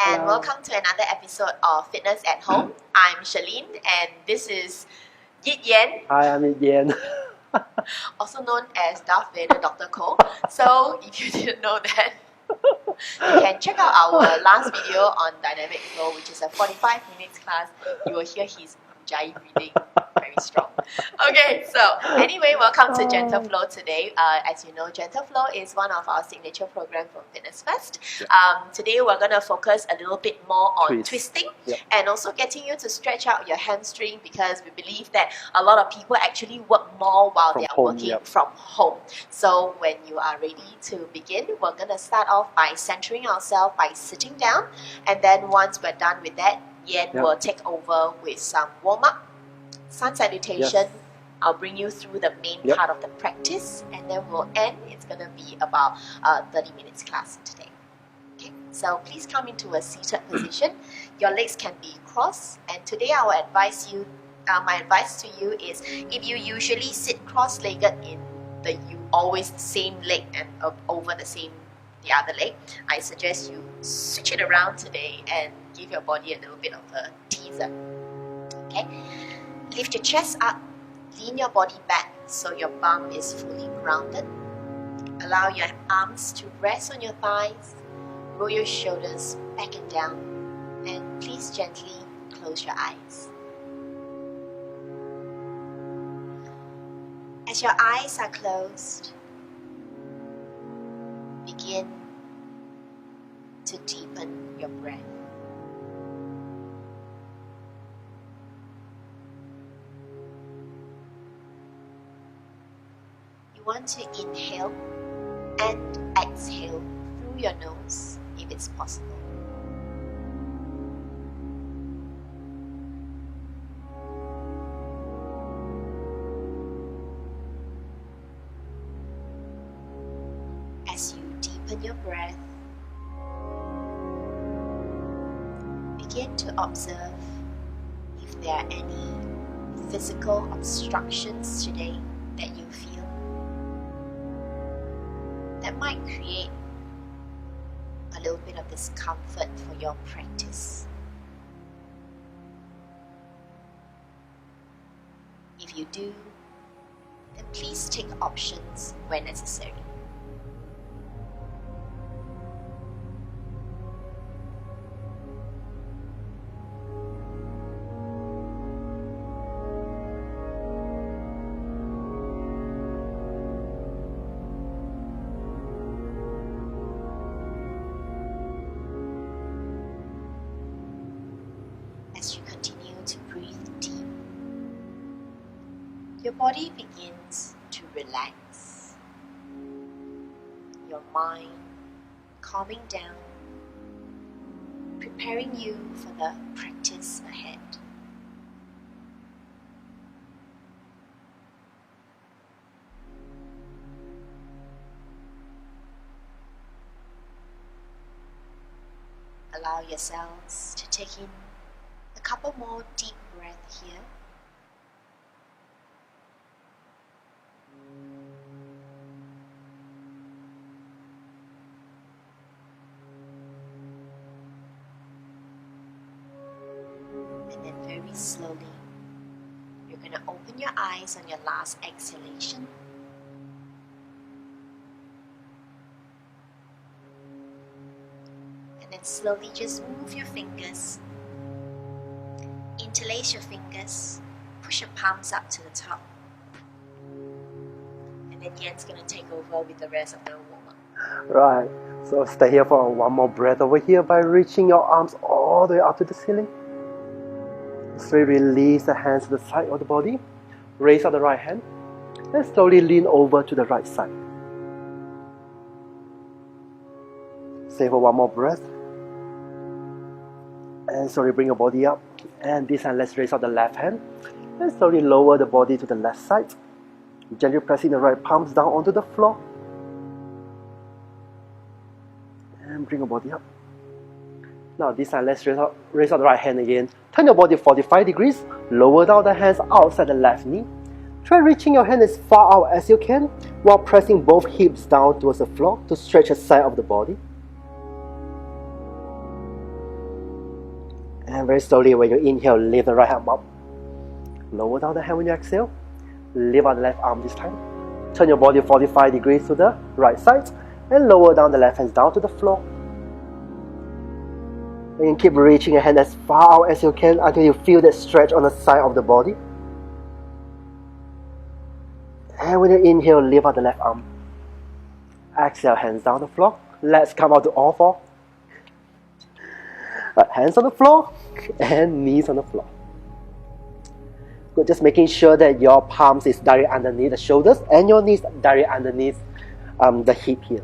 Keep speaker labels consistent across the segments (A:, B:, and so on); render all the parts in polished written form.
A: and
B: Hello.
A: welcome to another episode of Fitness at Home. I'm Shalene, and this is Yit Yen,
B: Hi, I'm Yen.
A: also known as Darth Vader Dr. Ko. So, if you didn't know that, you can check out our last video on dynamic flow, which is a 45 minutes class. You will hear his jive breathing, very strong. Okay, so anyway, welcome to Gentle Flow today. As you know, Gentle Flow is one of our signature programs from Fitness Fest. Today we're going to focus a little bit more on twisting and also getting you to stretch out your hamstring, because we believe that a lot of people actually work more while they are working from home. So when you are ready to begin, we're going to start off by centering ourselves by sitting down, and then once we're done with that, Yen will take over with some warm-up, sun salutation. I'll bring you through the main part of the practice, and then we'll end. It's going to be about 30 minutes class today. Okay, so please come into a seated position. Your legs can be crossed, and today I will advise you, my advice to you is, if you usually sit cross-legged in the always the same leg and over the other leg, I suggest you switch it around today and give your body a little bit of a teaser. Okay, lift your chest up, lean your body back so your bum is fully grounded. Allow your arms to rest on your thighs, roll your shoulders back and down, and please gently close your eyes. As your eyes are closed, begin to deepen your breath. You want to inhale and exhale through your nose if it's possible. As you deepen your breath, begin to observe if there are any physical obstructions today that you feel that might create a little bit of discomfort for your practice. If you do, then please take options where necessary. As you continue to breathe deep, your body begins to relax, your mind calming down, preparing you for the practice ahead. Allow yourselves to take in a couple more deep breaths here. And then very slowly, you're going to open your eyes on your last exhalation. And then slowly just move your fingers. Interlace your fingers, push your palms up to the top, and then Yen's going to take over with the rest of the warm-up.
B: Right, so stay here for one more breath over here by reaching your arms all the way up to the ceiling. Slowly release the hands to the side of the body. Raise up the right hand, and slowly lean over to the right side. Stay for one more breath. And slowly bring your body up. And this time, let's raise up the left hand. And slowly lower the body to the left side. Gently pressing the right palms down onto the floor. And bring your body up. Now this time, let's raise up the right hand again. Turn your body 45 degrees. Lower down the hands outside the left knee. Try reaching your hand as far out as you can while pressing both hips down towards the floor to stretch the side of the body. And very slowly, when you inhale, lift the right arm up. Lower down the hand when you exhale. Lift out the left arm this time. Turn your body 45 degrees to the right side. And lower down the left hands down to the floor. And keep reaching your hand as far out as you can until you feel that stretch on the side of the body. And when you inhale, lift out the left arm. Exhale, hands down the floor. Let's come out to all four. Hands on the floor and knees on the floor. Good, just making sure that your palms is directly underneath the shoulders and your knees directly underneath the hip here.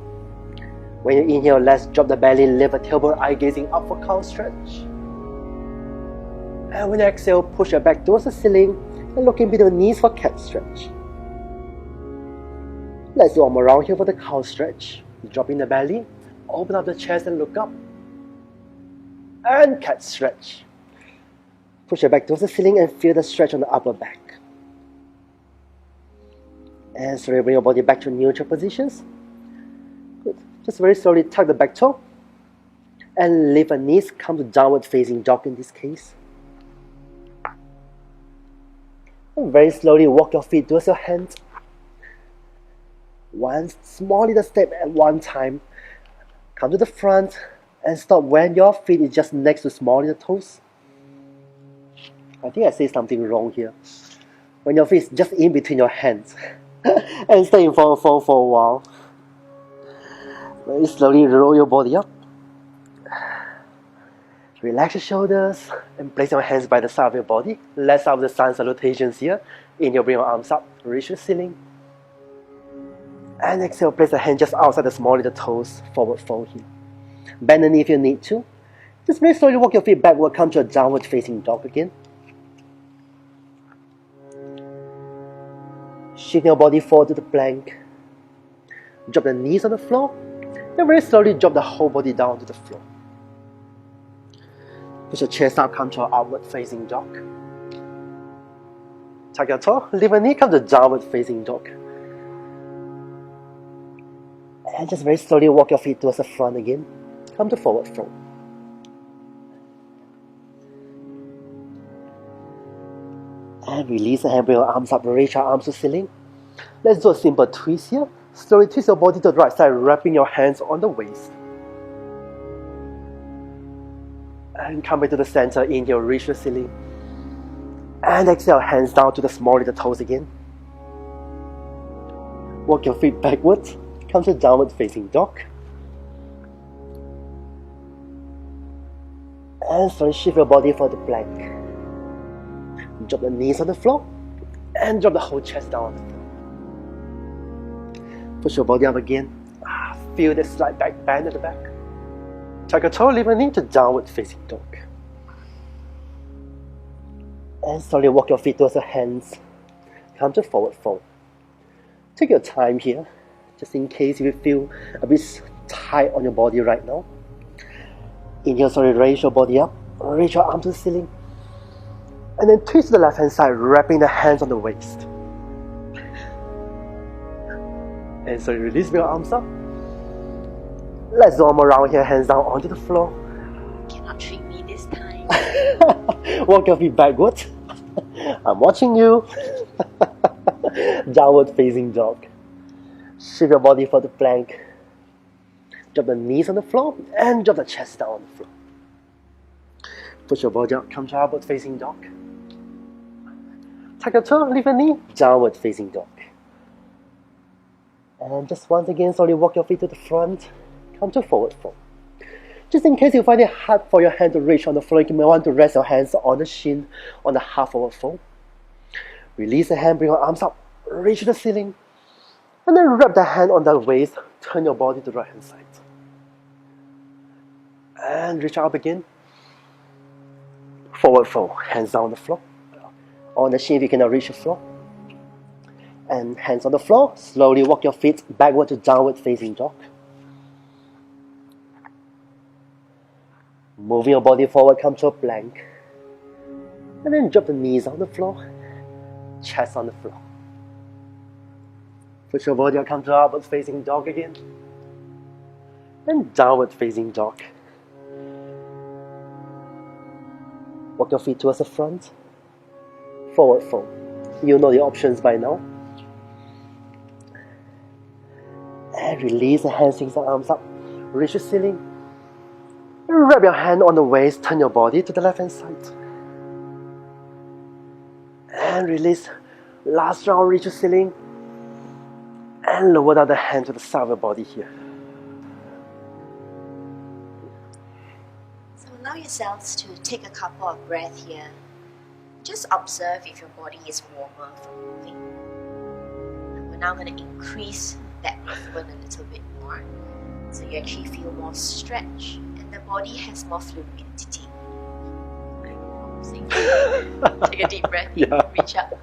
B: When you inhale, let's drop the belly, lift the tailbone, eye gazing up for cow stretch. And when you exhale, push your back towards the ceiling and look in between knees for cat stretch. Let's do arm around here for the cow stretch. Dropping the belly, open up the chest and look up. And cat stretch. Push your back towards the ceiling and feel the stretch on the upper back. And slowly bring your body back to neutral positions. Good. Just very slowly tuck the back toe. And lift the knees, come to downward facing dog in this case. And very slowly walk your feet towards your hands. One small little step at one time. Come to the front and stop when your feet is just next to small little toes. I think I say something wrong here. When your feet is just in between your hands. And stay in forward fold for a while. Very slowly roll your body up. Relax your shoulders and place your hands by the side of your body. Let's start with the sun salutations here. Inhale, bring your arms up, reach the ceiling. And exhale, place the hand just outside the small little toes, forward fold here. Bend the knee if you need to. Just very slowly walk your feet backward, come to a downward facing dog again. Shift your body forward to the plank. Drop the knees on the floor. And very slowly drop the whole body down to the floor. Push your chest up, come to an outward facing dog. Tuck your toe, lift a knee, come to downward facing dog. And just very slowly walk your feet towards the front again. Come to forward fold. And release the hand, bring your arms up, reach your arms to ceiling. Let's do a simple twist here. Slowly twist your body to the right side, wrapping your hands on the waist. And come back to the center, inhale, reach the ceiling. And exhale, hands down to the small little toes again. Walk your feet backwards. Come to downward facing dog. And slowly shift your body for the plank. Drop the knees on the floor. And drop the whole chest down on the floor. Push your body up again. Feel the slight back bend at the back. Tuck your toe, lift a knee to downward facing dog. And slowly walk your feet towards your hands. Come to forward fold. Take your time here. Just in case you feel a bit tight on your body right now. Inhale, slowly raise your body up. Reach your arm to the ceiling. And then twist to the left hand side, wrapping the hands on the waist. And so release your arms up. Let's do arm around here, hands down onto the floor.
A: Cannot trick me this time.
B: Walk your feet backwards. I'm watching you. Downward facing dog. Shift your body for the plank. Drop the knees on the floor and drop the chest down on the floor. Push your body up, come to upward facing dog. Tuck your toe, lift a knee, downward facing dog. And just once again, slowly walk your feet to the front, come to forward fold. Just in case you find it hard for your hand to reach on the floor, you may want to rest your hands on the shin on the half forward fold. Release the hand, bring your arms up, reach to the ceiling. And then wrap the hand on the waist, turn your body to the right hand side. And reach up again. Forward fold, hands down on the floor. On the shin if you cannot reach the floor. And hands on the floor, slowly walk your feet backward to downward facing dog. Moving your body forward, come to a plank. And then drop the knees on the floor, chest on the floor. Push your body up, come to upward facing dog again. And downward facing dog. Walk your feet towards the front. Forward fold. You know the options by now. And release the hands, the arms up. Reach the ceiling. Wrap your hand on the waist. Turn your body to the left hand side. And release. Last round, reach the ceiling. And lower down the hand to the side of your body here.
A: So allow yourselves to take a couple of breaths here. Just observe if your body is warmer from moving. And we're now going to increase that movement a little bit more, so you actually feel more stretch and the body has more fluidity. Take a deep breath, reach up.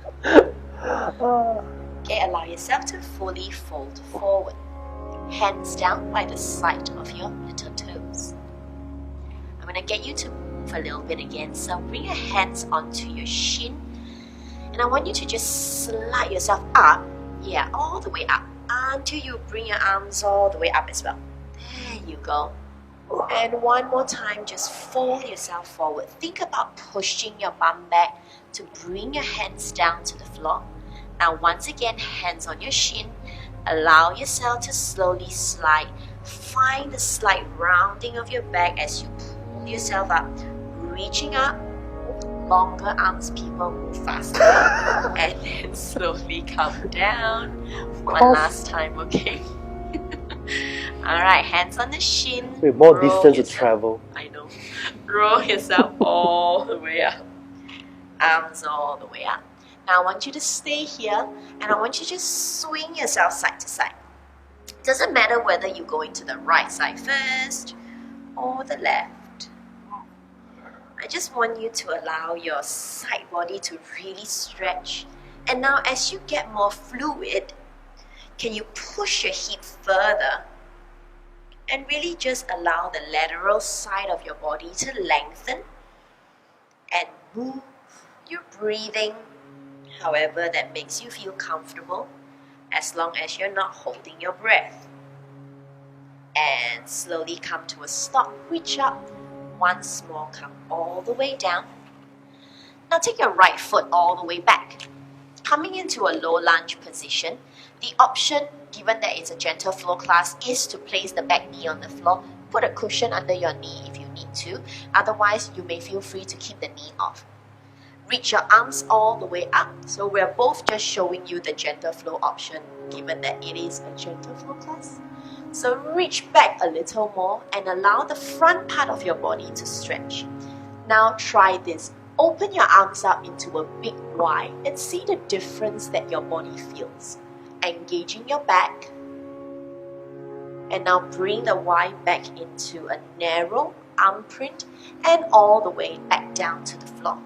A: Okay, allow yourself to fully fold forward. Hands down by the side of your little toes. I'm going to get you to move a little bit again, so bring your hands onto your shin. And I want you to just slide yourself up, all the way up, until you bring your arms all the way up as well. There you go. And one more time, just fold yourself forward. Think about pushing your bum back to bring your hands down to the floor. Now once again, hands on your shin. Allow yourself to slowly slide. Find the slight rounding of your back as you pull yourself up. Reaching up. Longer arms, people move faster. And then slowly come down. One last time, okay? Alright, hands on the shin.
B: With more distance to travel.
A: I know. Roll yourself all the way up. Arms all the way up. Now I want you to stay here and I want you to just swing yourself side to side. Doesn't matter whether you go into the right side first or the left. I just want you to allow your side body to really stretch. And now as you get more fluid, can you push your hip further? And really just allow the lateral side of your body to lengthen and move your breathing however that makes you feel comfortable, as long as you're not holding your breath. And slowly come to a stop, reach up. Once more, come all the way down. Now take your right foot all the way back. Coming into a low lunge position, the option, given that it's a gentle flow class, is to place the back knee on the floor. Put a cushion under your knee if you need to. Otherwise, you may feel free to keep the knee off. Reach your arms all the way up. So we're both just showing you the gentle flow option, given that it is a gentle flow class. So reach back a little more and allow the front part of your body to stretch. Now try this. Open your arms up into a big Y and see the difference that your body feels. Engaging your back. And now bring the Y back into a narrow arm print and all the way back down to the floor.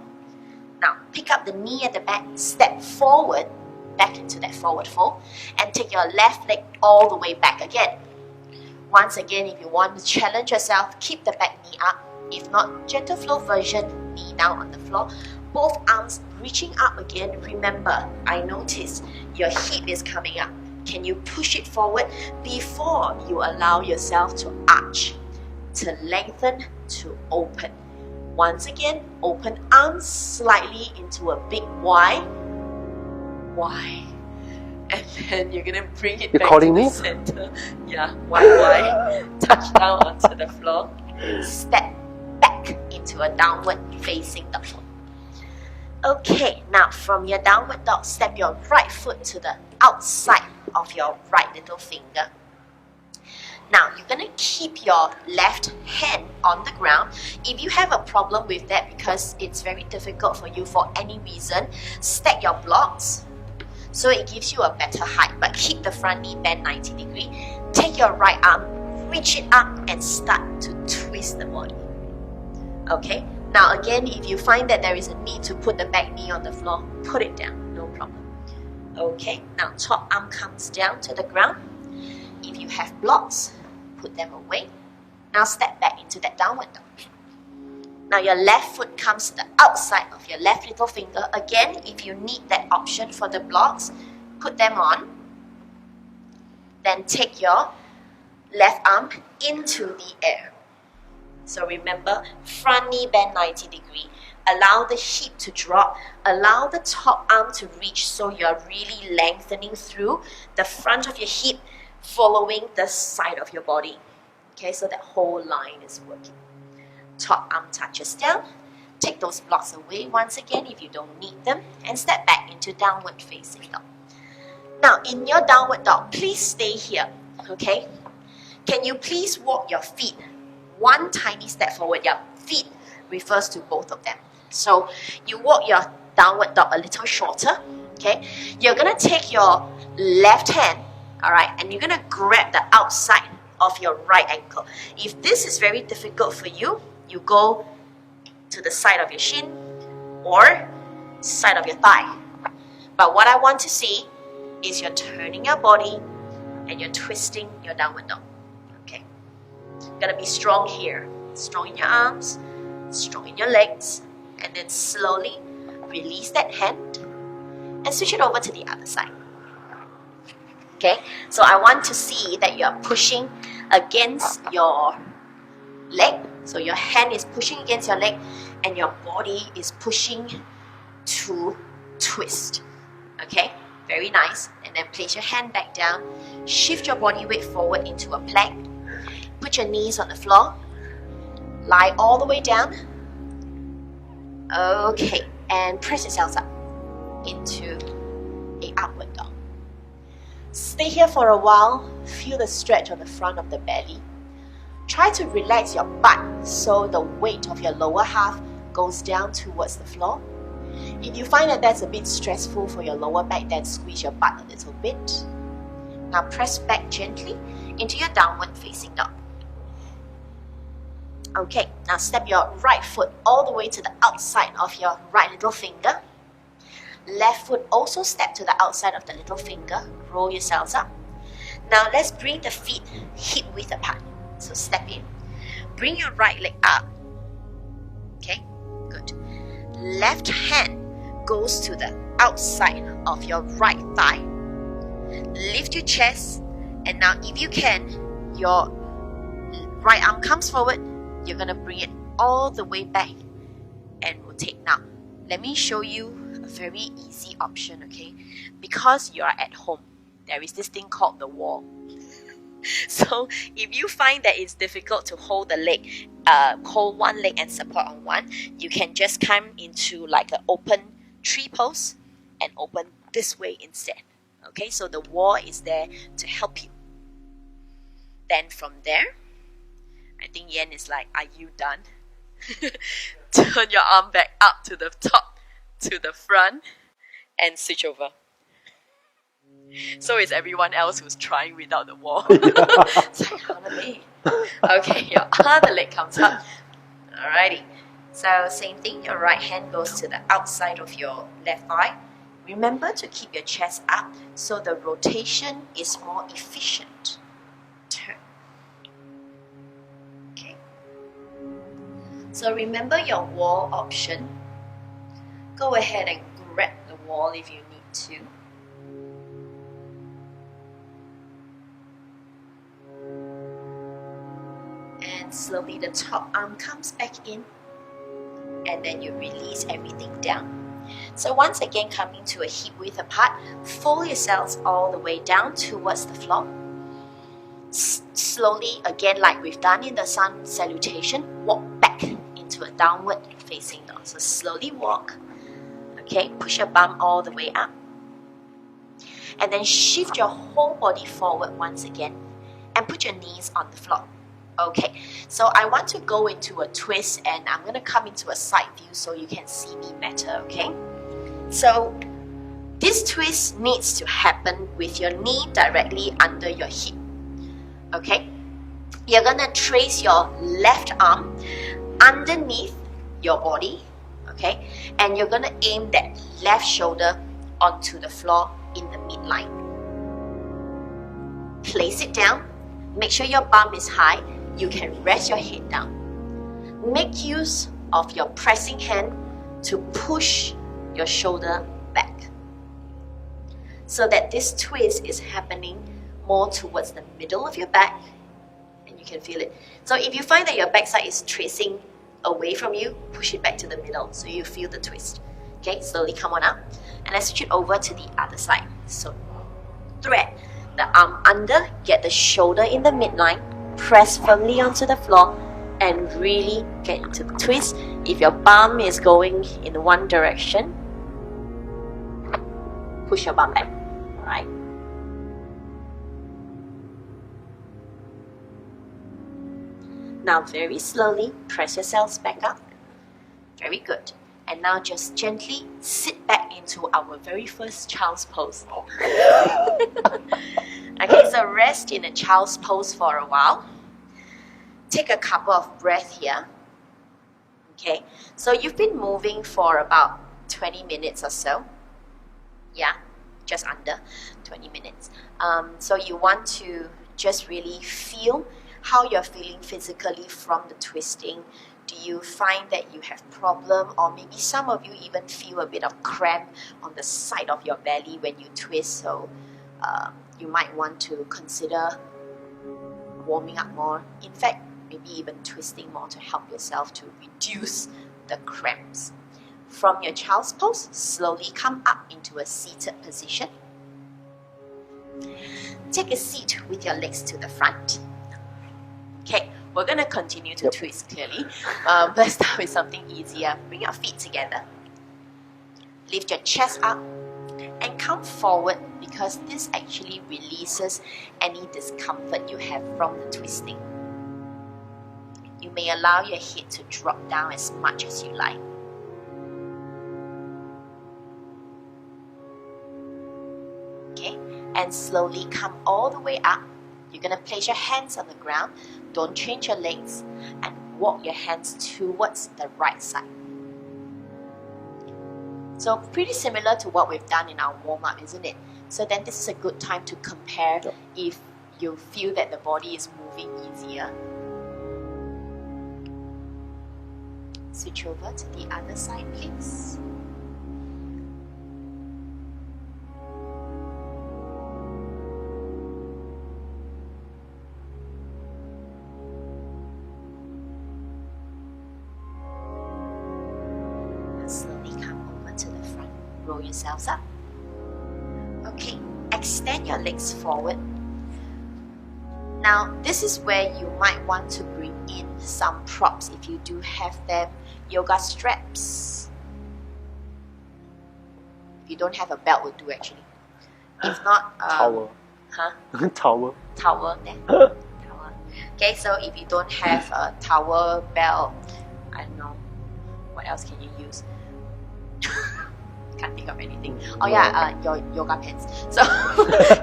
A: Now pick up the knee at the back, step forward, back into that forward fold, and take your left leg all the way back again. Once again, if you want to challenge yourself, keep the back knee up. If not, gentle flow version, knee down on the floor. Both arms reaching up again. Remember, I noticed your hip is coming up. Can you push it forward before you allow yourself to arch, to lengthen, to open? Once again, open arms slightly into a big Y. Y. And then you're going to bring it back to the center. Yeah, one Y. Touch down onto the floor. Step back into a downward facing dog. Okay, now from your downward dog, step your right foot to the outside of your right little finger. Now, you're going to keep your left hand on the ground. If you have a problem with that because it's very difficult for you for any reason, stack your blocks so it gives you a better height, but keep the front knee bent 90 degrees. Take your right arm, reach it up and start to twist the body. Okay, now again, if you find that there is a need to put the back knee on the floor, put it down, no problem. Okay, now top arm comes down to the ground. If you have blocks, put them away. Now step back into that downward dog. Now your left foot comes to the outside of your left little finger. Again, if you need that option for the blocks, put them on. Then take your left arm into the air. So remember, front knee bend 90 degrees, Allow the hip to drop. Allow the top arm to reach, so you're really lengthening through the front of your hip, following the side of your body. Okay, so that whole line is working. Top arm touches down. Take those blocks away once again if you don't need them, and step back into downward facing dog. Now, in your downward dog, please stay here, okay? Can you please walk your feet one tiny step forward? Your feet refers to both of them. So you walk your downward dog a little shorter, okay? You're gonna take your left hand, all right, and you're gonna grab the outside of your right ankle. If this is very difficult for you, you go to the side of your shin or side of your thigh. But what I want to see is you're turning your body and you're twisting your downward dog. Okay? You're gonna be strong here. Strong in your arms, strong in your legs, and then slowly release that hand and switch it over to the other side. Okay? So I want to see that you're pushing against your leg. So your hand is pushing against your leg and your body is pushing to twist. Okay? Very nice. And then place your hand back down. Shift your body weight forward into a plank. Put your knees on the floor. Lie all the way down. Okay. And press yourselves up into a upward dog. Stay here for a while. Feel the stretch on the front of the belly. Try to relax your butt so the weight of your lower half goes down towards the floor. If you find that that's a bit stressful for your lower back, then squeeze your butt a little bit. Now press back gently into your downward facing dog. Okay, now step your right foot all the way to the outside of your right little finger. Left foot also step to the outside of the little finger. Roll yourselves up. Now let's bring the feet hip width apart. So step in. Bring your right leg up. Okay, good. Left hand goes to the outside of your right thigh. Lift your chest, and now if you can, your right arm comes forward. You're gonna bring it all the way back and rotate. Now, let me show you a very easy option, okay? Because you are at home, there is this thing called the wall. So if you find that it's difficult to hold the leg, hold one leg and support on one, you can just come into like an open tree pose and open this way instead. Okay, so the wall is there to help you. Then from there, I think Yen is like, are you done? Turn your arm back up to the top, to the front, and switch over. So is everyone else who's trying without the wall. It's like, other leg. Okay, your other leg comes up. Alrighty. So same thing, your right hand goes to the outside of your left thigh. Remember to keep your chest up so the rotation is more efficient. Turn. Okay. So remember your wall option. Go ahead and grab the wall if you need to. And slowly the top arm comes back in, and then you release everything down. So once again, coming to a hip width apart, fold yourselves all the way down towards the floor. Slowly, again like we've done in the sun salutation, walk back into a downward facing dog. So slowly walk, okay, push your bum all the way up. And then shift your whole body forward once again and put your knees on the floor. Okay, so I want to go into a twist and I'm going to come into a side view so you can see me better, okay? So this twist needs to happen with your knee directly under your hip, okay? You're going to trace your left arm underneath your body, okay? And you're going to aim that left shoulder onto the floor in the midline. Place it down. Make sure your bum is high. You can rest your head down. Make use of your pressing hand to push your shoulder back so that this twist is happening more towards the middle of your back and you can feel it. So if you find that your backside is tracing away from you, push it back to the middle so you feel the twist. Okay, slowly come on up. And let's switch it over to the other side. So thread the arm under, get the shoulder in the midline, press firmly onto the floor, and really get into the twist. If your bum is going in one direction, push your bum back. Alright? Now very slowly, press yourselves back up. Very good. And now just gently sit back into our very first child's pose. Okay, so rest in a child's pose for a while. Take a couple of breaths here. Okay, so you've been moving for about 20 minutes or so. Yeah, just under 20 minutes. So you want to just really feel how you're feeling physically from the twisting. Do you find that you have problem, or maybe some of you even feel a bit of cramp on the side of your belly when you twist? So you might want to consider warming up more. In fact, maybe even twisting more to help yourself to reduce the cramps. From your child's pose, slowly come up into a seated position. Take a seat with your legs to the front. Okay, we're going to continue to twist clearly. Let's start with something easier. Bring your feet together. Lift your chest up and come forward, because this actually releases any discomfort you have from the twisting. You may allow your head to drop down as much as you like. Okay, and slowly come all the way up. You're going to place your hands on the ground. Don't change your legs, and walk your hands towards the right side. So pretty similar to what we've done in our warm-up, isn't it? So then this is a good time to compare if you feel that the body is moving easier. Switch over to the other side, please. Roll yourselves up. Okay, extend your legs forward. Now, this is where you might want to bring in some props if you do have them. Yoga straps. If you don't have a belt, would do actually. If not,
B: towel.
A: Huh?
B: Towel.
A: Towel there. Towel. Okay, so if you don't have a towel, belt, I don't know, what else can you use? Can't think of anything. Oh yeah, your yoga pants. So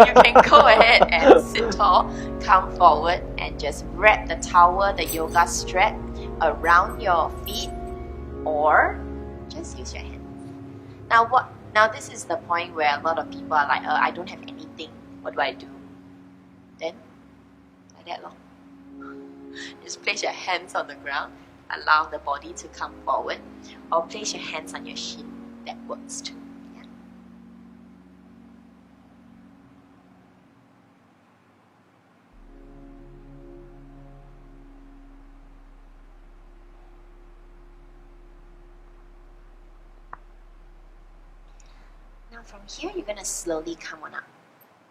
A: you can go ahead and sit tall, come forward, and just wrap the towel, the yoga strap, around your feet, or just use your hands. Now this is the point where a lot of people are like, I don't have anything. What do I do? Then, like that long. Just place your hands on the ground, allow the body to come forward, or place your hands on your shin. That works too. Yeah. Now from here, you're going to slowly come on up.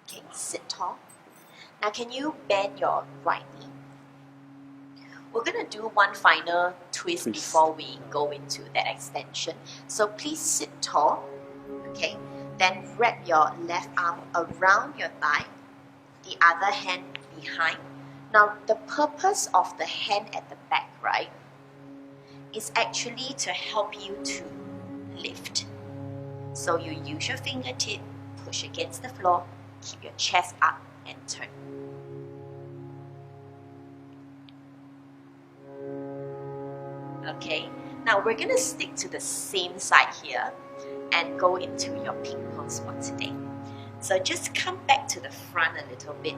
A: Okay, sit tall. Now can you bend your right knee? We're going to do one final twist before we go into that extension. So please sit tall, okay? Then wrap your left arm around your thigh, the other hand behind. Now the purpose of the hand at the back, right, is actually to help you to lift. So you use your fingertip, push against the floor, keep your chest up and turn. Okay, now we're going to stick to the same side here and go into your ping pong spot today. So just come back to the front a little bit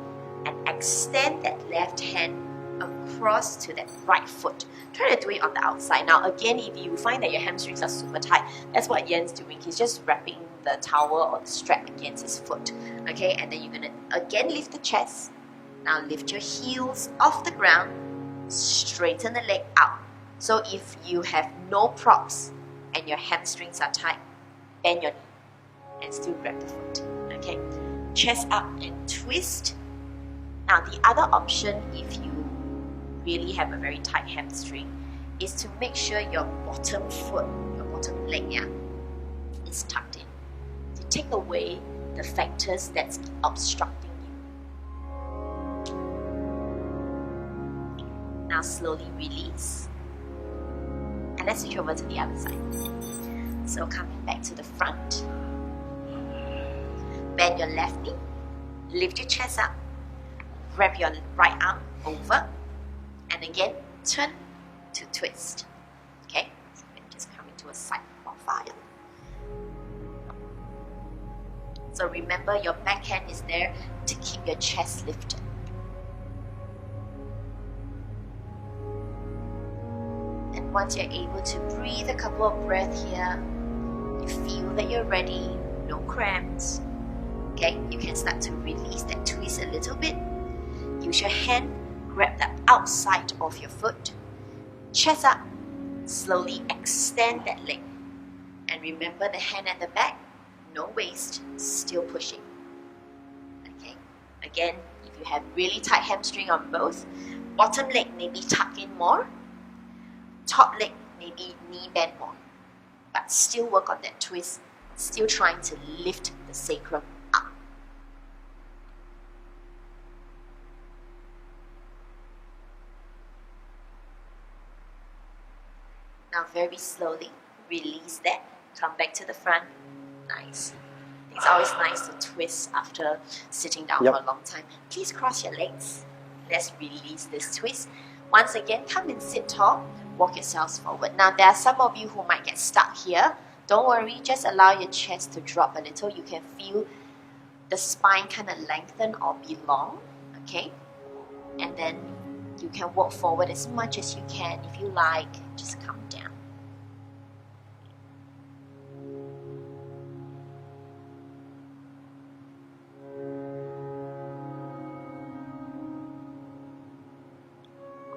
A: and extend that left hand across to that right foot. Try to do it on the outside. Now again, if you find that your hamstrings are super tight, that's what Yen's doing. He's just wrapping the towel or the strap against his foot. Okay, and then you're going to again lift the chest. Now lift your heels off the ground, straighten the leg out. So if you have no props and your hamstrings are tight, bend your knee and still grab the foot. Okay, chest up and twist. Now the other option, if you really have a very tight hamstring, is to make sure your bottom foot, your bottom leg, is tucked in, to take away the factors that's obstructing you. Now slowly release, and let's switch over to the other side. So coming back to the front, bend your left knee, lift your chest up, wrap your right arm over, and again turn to twist. Okay, so just coming to a side profile. So remember, your backhand is there to keep your chest lifted. And once you're able to breathe a couple of breaths here, you feel that you're ready, no cramps. Okay, you can start to release that twist a little bit. Use your hand, grab the outside of your foot, chest up, slowly extend that leg. And remember the hand at the back, no waist, still pushing. Okay, again, if you have really tight hamstring on both, bottom leg maybe tuck in more, top leg maybe knee bend more, but still work on that twist, still trying to lift the sacrum up. Now very slowly release that, come back to the front. Nice. It's always nice to twist after sitting down for a long time. Please cross your legs. Let's release this twist. Once again, come and sit tall. Walk yourselves forward. Now there are some of you who might get stuck here. Don't worry, just allow your chest to drop a little. You can feel the spine kind of lengthen or be long. Okay? And then you can walk forward as much as you can. If you like, just come down.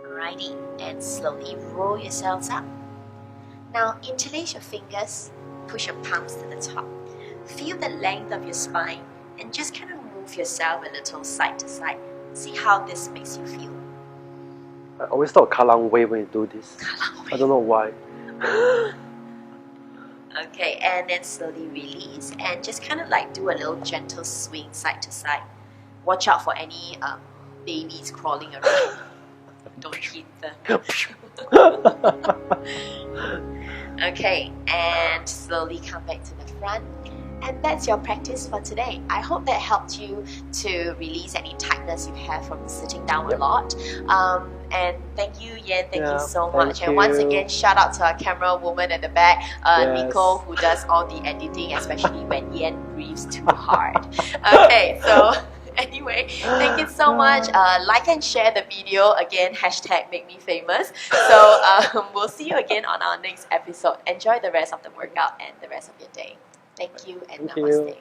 A: Alrighty, and slowly roll yourselves up. Now interlace your fingers, push your palms to the top. Feel the length of your spine and just kind of move yourself a little side to side. See how this makes you feel.
B: I always thought Kallang Wave when you do this. I don't know why.
A: Okay, and then slowly release and just kind of like do a little gentle swing side to side. Watch out for any babies crawling around. Don't hit them. Okay, and slowly come back to the front. And that's your practice for today. I hope that helped you to release any tightness you have from sitting down a lot. And thank you, Yen. Thank you so much. And once again, shout out to our camera woman at the back, Nico, who does all the editing, especially when Yen breathes too hard. Okay, so anyway, thank you so much. Like and share the video. Again, hashtag make me famous. So we'll see you again on our next episode. Enjoy the rest of the workout and the rest of your day. Thank you and namaste.